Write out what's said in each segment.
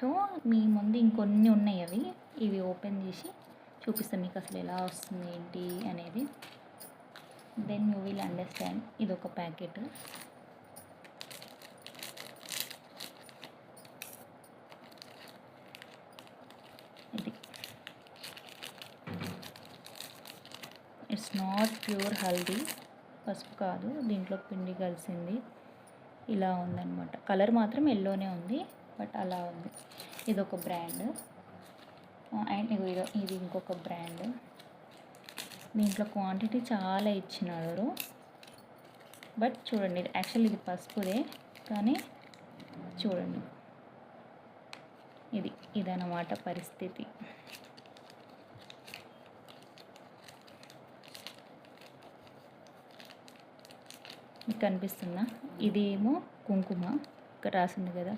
So మీ ముందు ఇంకొన్ని ఉన్నాయి అవి. ఇవి ఓపెన్ చేసి చూపిస్తాను మీకు అసలు ఎలా వస్తుంది ఏంటి అనేది. Then you will understand. ఇది ఒక ప్యాకెట్. ఇది ఇట్స్ నాట్ ప్యూర్ హల్దీ, పసుపు కాదు, దీంట్లో పిండి కలిసింది. ఇలా ఉందన్నమాట. కలర్ మాత్రం ఎల్లోనే ఉంది, బట్ అలా ఉంది. ఇది ఒక బ్రాండ్. అండ్ ఇది ఇంకొక బ్రాండ్. దీంట్లో క్వాంటిటీ చాలా ఇచ్చినారు. బట్ చూడండి, యాక్చువల్లీ ఇది పసుపుదే, కానీ చూడండి ఇదన్నమాట పరిస్థితి. మీకు కనిపిస్తుందా? ఇదేమో కుంకుమ, ఇక్కడ రాసింది కదా,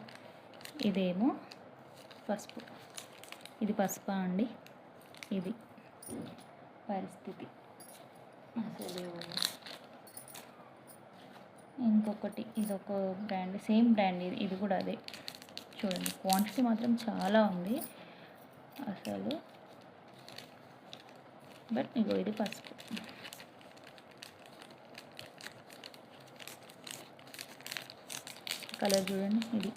ఇదేమో పసుపు. ఇది పసుపా అండి? ఇది పరిస్థితి అసలు. ఇంకొకటి, ఇదొక బ్రాండ్, సేమ్ బ్రాండ్, ఇది కూడా అదే. చూడండి క్వాంటిటీ మాత్రం చాలా ఉంది అసలు. బట్ ఇది పసుపు. కలర్ చూడండి. ఇది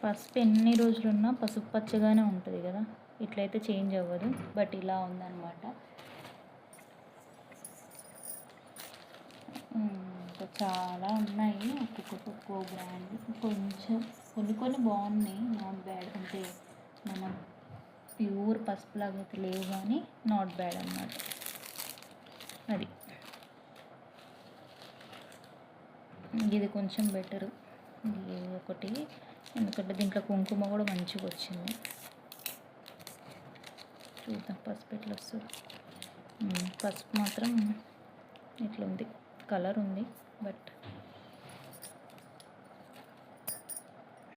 పసుపు ఎన్ని రోజులున్నా పసుపు పచ్చగానే ఉంటుంది కదా, ఇట్లయితే చేంజ్ అవ్వదు. బట్ ఇలా ఉందన్నమాట. ఇంకా చాలా ఉన్నాయి, ఒక్కొక్క బ్రాండ్. కొంచెం కొన్ని బాగున్నాయి, నాట్ బ్యాడ్. అంటే మనం ప్యూర్ పసుపు లాగా అయితే లేవు, కానీ నాట్ బ్యాడ్ అన్నమాట. అది ఇది కొంచెం బెటరు. ఇది ఒకటి, ఎందుకంటే దీంట్లో కుంకుమ కూడా మంచిగా వచ్చింది. చూద్దాం పసుపు ఎట్లా వస్తుంది. పసుపు మాత్రం ఇట్లా ఉంది, కలర్ ఉంది, బట్